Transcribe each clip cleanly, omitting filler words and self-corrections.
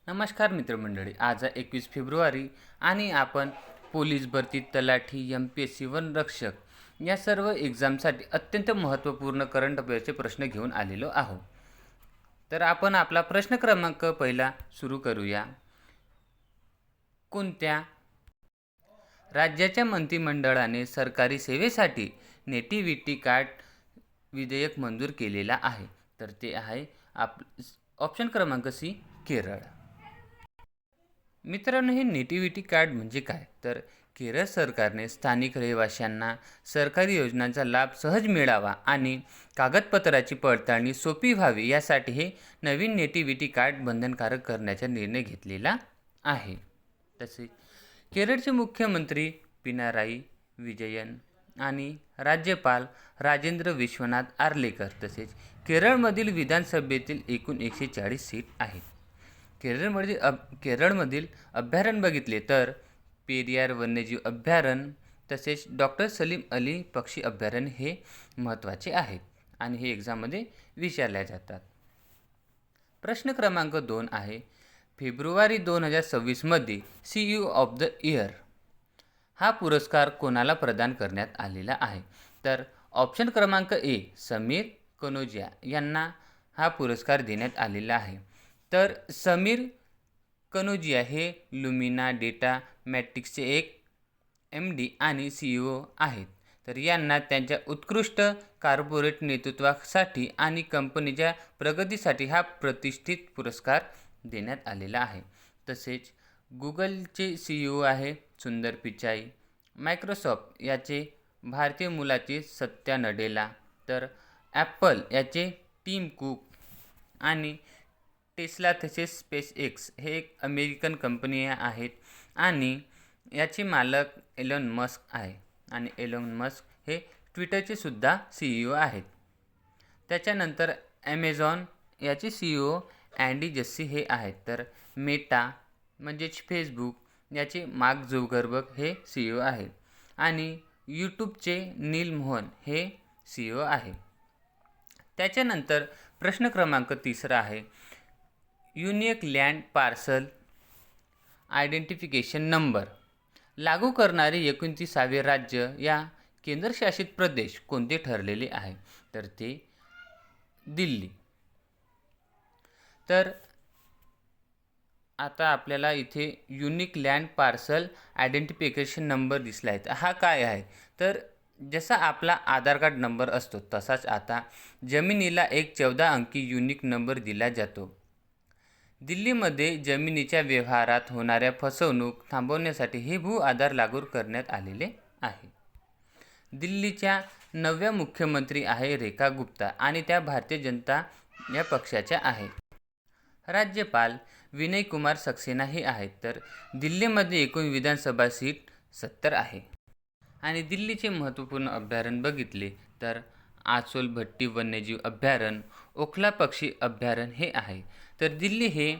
नमस्कार मित्रमंडळी. आज आहे 21 फेब्रुवारी आणि आपण पोलीस भरती, तलाठी, MPSC, वनरक्षक या सर्व एक्झामसाठी अत्यंत महत्त्वपूर्ण करंट अफेअरचे प्रश्न घेऊन आलेलो आहोत. तर आपण आपला प्रश्न क्रमांक पहिला सुरू करूया. कोणत्या राज्याच्या मंत्रिमंडळाने सरकारी सेवेसाठी नेटिव्हिटी कार्ड विधेयक मंजूर केलेला आहे? तर ते आहे ऑप्शन क्रमांक सी, केरळ. मित्रांनो, हे नेटिव्हिटी कार्ड म्हणजे काय? तर केरळ सरकारने स्थानिक रहिवाशांना सरकारी योजनांचा लाभ सहज मिळावा आणि कागदपत्राची पडताळणी सोपी व्हावी यासाठी हे नवीन नेटिव्हिटी कार्ड बंधनकारक करण्याचा निर्णय घेतलेला आहे. तसेच केरळचे मुख्यमंत्री पिनाराई विजयन आणि राज्यपाल राजेंद्र विश्वनाथ आर्लेकर तसेच केरळमधील विधानसभेतील एकूण 140 सीट आहेत. केरळमधील अभयारण्य बघितले तर पेरियार वन्यजीव अभयारण्य तसेच डॉक्टर सलीम अली पक्षी अभयारण्य हे महत्त्वाचे आहेत आणि हे एक्झाममध्ये विचारल्या जातात. प्रश्न क्रमांक 2 आहे, फेब्रुवारी 2026मध्ये CEO ऑफ द इयर हा पुरस्कार कोणाला प्रदान करण्यात आलेला आहे? तर ऑप्शन क्रमांक ए, समीर कनोजिया यांना हा पुरस्कार देण्यात आलेला आहे. तर समीर कनोजिया हे लुमिना डेटा मॅट्रिक्सचे एक MD आणि CEO आहेत. तर यांना त्यांच्या उत्कृष्ट कॉर्पोरेट नेतृत्वासाठी आणि कंपनीच्या प्रगतीसाठी हा प्रतिष्ठित पुरस्कार देण्यात आलेला आहे. तसेच गुगलचे CEO आहे सुंदर पिचाई, मायक्रोसॉफ्ट याचे भारतीय मूलाचे सत्या नडेला, तर ॲपल याचे टिम कुक आणि टेस्ला तसेच SpaceX हे एक अमेरिकन कंपनी आहेत आणि याचे मालक एलॉन मस्क आहे आणि एलॉन मस्क हे ट्विटरचे सुद्धा CEO आहेत. त्याच्यानंतर ॲमेझॉन याचे CEO अँडी जस्सी हे आहेत. तर मेटा म्हणजेच फेसबुक याचे मार्क झुकरबर्ग हे CEO आहेत आणि यूट्यूबचे नील मोहन हे CEO आहे. त्याच्यानंतर प्रश्न क्रमांक 3 आहे, unique land parcel identification number लागू करणारे 29वे राज्य या केंद्रशासित प्रदेश कोणते ठरलेले आहे? तर ते दिल्ली. तर आता आपल्याला इथे unique land parcel identification number दिसला आहे. हा काय आहे? तर जसा आपला आधार कार्ड नंबर असतो तसाच आता जमिनीला एक 14 अंकी युनिक नंबर दिला जातो. दिल्लीमध्ये जमिनीच्या व्यवहारात होणाऱ्या फसवणूक थांबवण्यासाठी हे भू आधार लागू करण्यात आलेले आहे. दिल्लीच्या नव्या मुख्यमंत्री आहे रेखा गुप्ता आणि त्या भारतीय जनता या पक्षाच्या आहेत. राज्यपाल विनय कुमार सक्सेना हे आहेत. तर दिल्लीमध्ये एकूण विधानसभा सीट 70 आहे. आणि दिल्लीचे महत्त्वपूर्ण अभयारण्य बघितले तर आसोल भट्टी वन्यजीव अभयारण्य, ओखला पक्षी अभयारण्य हे आहे. तर दिल्ली हे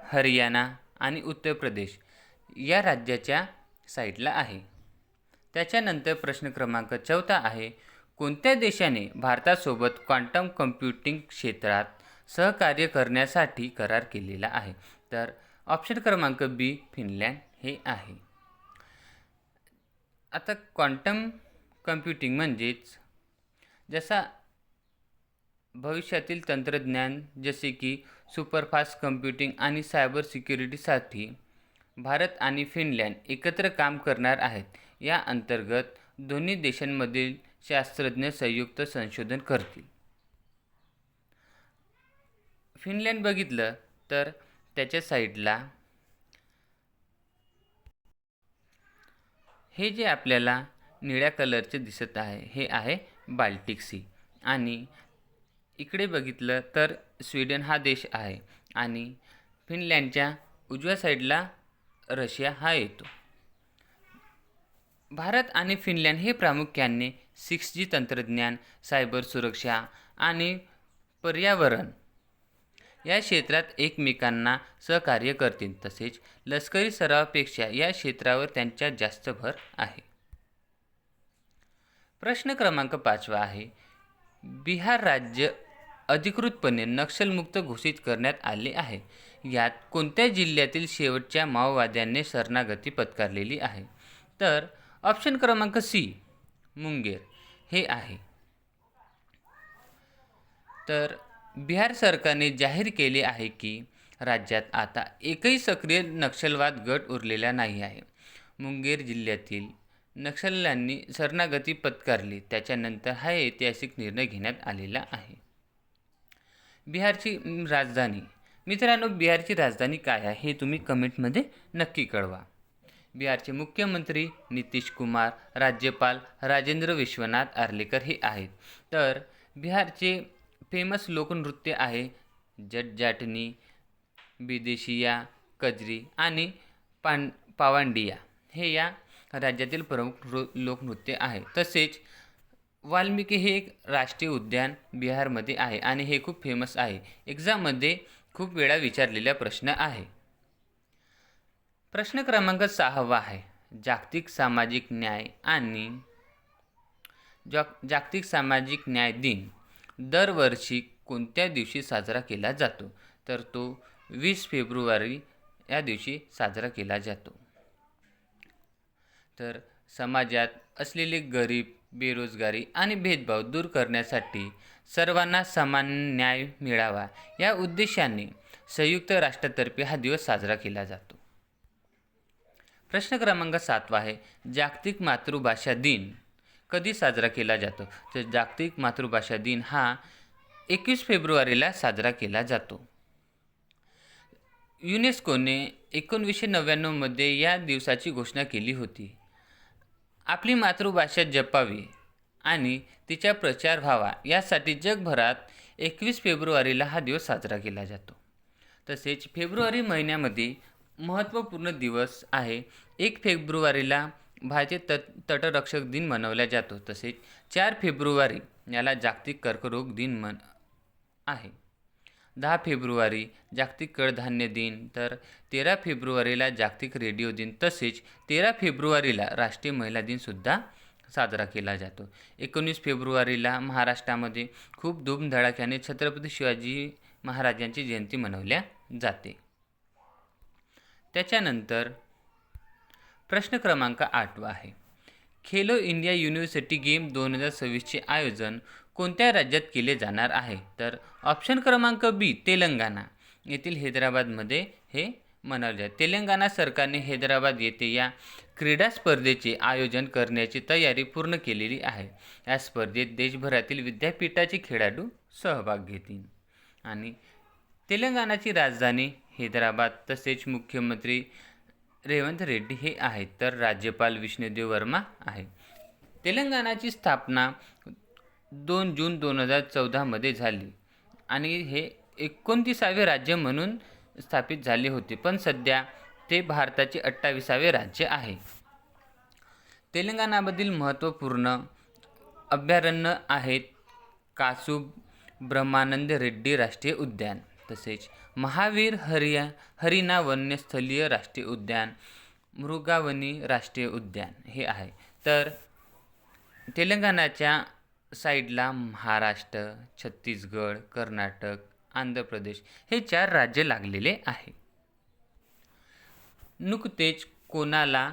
हरियाणा आणि उत्तर प्रदेश या राज्याच्या साईडला आहे. त्याच्यानंतर प्रश्न क्रमांक 4 आहे, कोणत्या देशाने भारतासोबत क्वांटम कम्प्युटिंग क्षेत्रात सहकार्य करण्यासाठी करार केलेला आहे? तर ऑप्शन क्रमांक बी, फिनलँड हे आहे. आता क्वांटम कम्प्युटिंग म्हणजेच जसा भविष्यातील तंत्रज्ञान जसे की सुपरफास्ट कम्प्युटिंग आणि सायबर सिक्युरिटीसाठी भारत आणि फिनलँड एकत्र काम करणार आहेत. या अंतर्गत दोन्ही देशांमधील शास्त्रज्ञ संयुक्त संशोधन करतील. फिनलँड बघितलं तर त्याच्या साईडला हे जे आपल्याला निळ्या कलरचे दिसत आहे हे आहे बाल्टिक सी आणि इकडे बघितलं तर स्वीडन हा देश आहे आणि फिनलँडच्या उजव्या साईडला रशिया हा येतो. भारत आणि फिनलँड हे प्रामुख्याने 6G तंत्रज्ञान, सायबर सुरक्षा आणि पर्यावरण या क्षेत्रात एकमेकांना सहकार्य करतील. तसेच लष्करी सरावापेक्षा या क्षेत्रावर त्यांचा जास्त भर आहे. प्रश्न क्रमांक 5 आहे, बिहार राज्य अधिकृतपणे नक्षलमुक्त घोषित करण्यात आले आहे. यात कोणत्या जिल्ह्यातील शेवटच्या माओवाद्यांनी शरणागती पत्करलेली आहे? तर ऑप्शन क्रमांक सी मुंगेर हे आहे. तर बिहार सरकारने जाहीर केले आहे की राज्यात आता एकही सक्रिय नक्षलवाद गट उरलेला नाही आहे. मुंगेर जिल्ह्यातील नक्षल्यांनी शरणागती पत्करली त्याच्यानंतर हा ऐतिहासिक निर्णय घेण्यात आलेला आहे. बिहारची राजधानी. मित्रांनो, बिहारची राजधानी काय आहे हे तुम्ही कमेंटमध्ये नक्की कळवा. बिहारचे मुख्यमंत्री नितीश कुमार, राज्यपाल राजेंद्र विश्वनाथ आर्लेकर हे आहेत. तर बिहारचे फेमस लोकनृत्य आहे जटजाटनी, विदेशिया, कजरी आणि पावंडिया हे या राज्यातील प्रमुख लोकनृत्य आहे. तसेच वाल्मिकी हे एक राष्ट्रीय उद्यान बिहारमध्ये आहे आणि हे खूप फेमस आहे. एक्झाममध्ये खूप वेळा विचारलेला प्रश्न आहे. प्रश्न क्रमांक 6 आहे. जागतिक सामाजिक न्याय आणि जागतिक सामाजिक न्याय दिन दरवर्षी कोणत्या दिवशी साजरा केला जातो? तर तो 20 फेब्रुवारी या दिवशी साजरा केला जातो. तर समाजात असलेले गरीब, बेरोजगारी आणि भेदभाव दूर करण्यासाठी सर्वांना समान न्याय मिळावा या उद्देशाने संयुक्त राष्ट्रातर्फे हा दिवस साजरा केला जातो. प्रश्न क्रमांक 7 आहे. जागतिक मातृभाषा दिन कधी साजरा केला जातो? तर जागतिक मातृभाषा दिन हा 21 फेब्रुवारीला साजरा केला जातो. युनेस्कोने 1999 मध्ये या दिवसाची घोषणा केली होती. आपली मातृभाषा जपावी आणि तिचा प्रचार व्हावा यासाठी जगभरात 21 फेब्रुवारीला हा दिवस साजरा केला जातो. तसेच फेब्रुवारी महिन्यामध्ये महत्त्वपूर्ण दिवस आहे. 1 फेब्रुवारीला भारतीय तटरक्षक दिन मनवला जातो. तसेच 4 फेब्रुवारी याला जागतिक कर्करोग दिन आहे. 10 फेब्रुवारी जागतिक कडधान्य दिन, तर 13 फेब्रुवारीला जागतिक रेडिओ दिन, तसेच 13 फेब्रुवारीला राष्ट्रीय महिला दिनसुद्धा साजरा केला जातो. 19 फेब्रुवारीला महाराष्ट्रामध्ये खूप धूमधडाक्याने छत्रपती शिवाजी महाराजांची जयंती मनवल्या जाते. त्याच्यानंतर प्रश्न क्रमांक 8 आहे. खेलो इंडिया युनिव्हर्सिटी गेम 2026चे आयोजन कोणत्या राज्यात केले जाणार आहे? तर ऑप्शन क्रमांक बी तेलंगणा येथील हैदराबादमध्ये हे मनवले जाते. तेलंगणा सरकारने हैदराबाद येथे या क्रीडा स्पर्धेचे आयोजन करण्याची तयारी पूर्ण केलेली आहे. या स्पर्धेत देशभरातील विद्यापीठाचे खेळाडू सहभाग घेतील. आणि तेलंगणाची राजधानी हैदराबाद, तसेच मुख्यमंत्री रेवंत रेड्डी हे आहेत. तर राज्यपाल विष्णुदेव वर्मा आहे. तेलंगणाची स्थापना 2 जून 2014 मध्ये झाली आणि हे 29वे राज्य म्हणून स्थापित झाले होते, पण सध्या ते भारताचे 28वे राज्य आहे. तेलंगणामधील महत्त्वपूर्ण अभयारण्य आहेत कासू ब्रह्मानंद रेड्डी राष्ट्रीय उद्यान, तसेच महावीर हरिना वन्यस्थलीय राष्ट्रीय उद्यान, मृगावनी राष्ट्रीय उद्यान हे आहे. तर तेलंगणाच्या साईडला महाराष्ट्र, छत्तीसगड, कर्नाटक, आंध्र प्रदेश हे 4 राज्य लागलेले आहे. नुकतेच कोणाला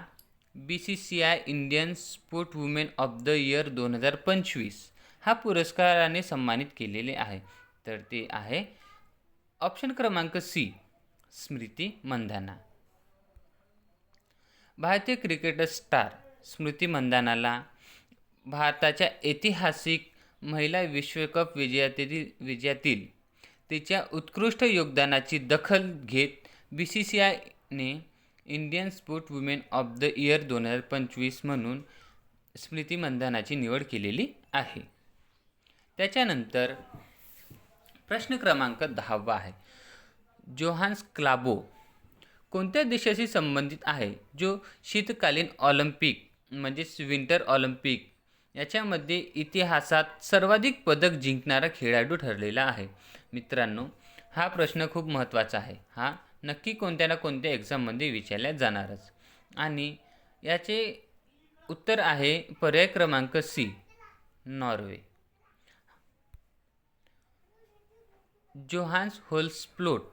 BCCI Indian sport women of the year 2025 हा पुरस्काराने सन्मानित केलेले आहे? तर ते आहे ऑप्शन क्रमांक सी स्मृती मंधाना. भारतीय क्रिकेटर स्टार स्मृती मंधानाला भारताच्या ऐतिहासिक महिला विश्वकप विजयातील तिच्या उत्कृष्ट योगदानाची दखल घेत BCCIने Indian sport women of the year 2025 म्हणून स्मृती मंधानाची निवड केलेली आहे. त्याच्यानंतर प्रश्न क्रमांक 10 आहे. जोहान्स क्लाबो कोणत्या देशाशी संबंधित आहे जो शीतकालीन ऑलिम्पिक म्हणजेच विंटर ऑलिम्पिक याच्यामध्ये इतिहासात सर्वाधिक पदक जिंकणारा खेळाडू ठरलेला आहे? मित्रांनो, हा प्रश्न खूप महत्त्वाचा आहे. हा नक्की कोणत्या ना कोणत्या एक्झाममध्ये विचारला जाणारच. आणि याचे उत्तर आहे पर्याय क्रमांक सी नॉर्वे. जोहान्स होल्सफ्लोट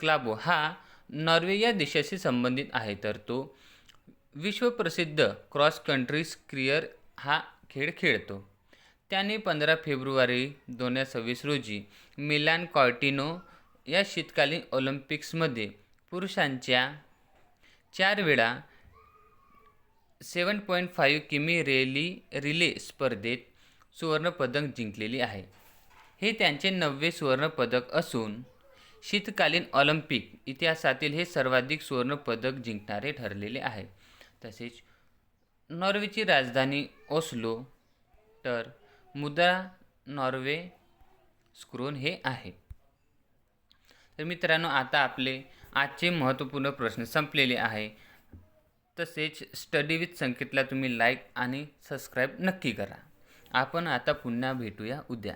क्लाबो हा नॉर्वे या देशाशी संबंधित आहे, तर तो विश्वप्रसिद्ध क्रॉस कंट्री स्कीयर हा खेळ खेळतो. त्याने 15 फेब्रुवारी 2026 रोजी मिलान कॉर्टिनो या शीतकालीन ऑलिम्पिक्समध्ये पुरुषांच्या 4 वेळा 7.5 किमी रिले स्पर्धेत सुवर्णपदक जिंकलेली आहे. हे त्यांचे 9वे सुवर्णपदक असून शीतकालीन ऑलिम्पिक इतिहासातील हे सर्वाधिक सुवर्णपदक जिंकणारे ठरलेले आहे. तसेच नॉर्वेची राजधानी ओस्लो, तर मुद्रा नॉर्वे स्क्रोन हे आहे. तर मित्रांनो, आता आपले आजचे महत्त्वपूर्ण प्रश्न संपलेले आहे. तसेच स्टडी विथ संकेतला तुम्ही लाईक आणि सबस्क्राईब नक्की करा. आपण आता पुन्हा भेटूया उद्या.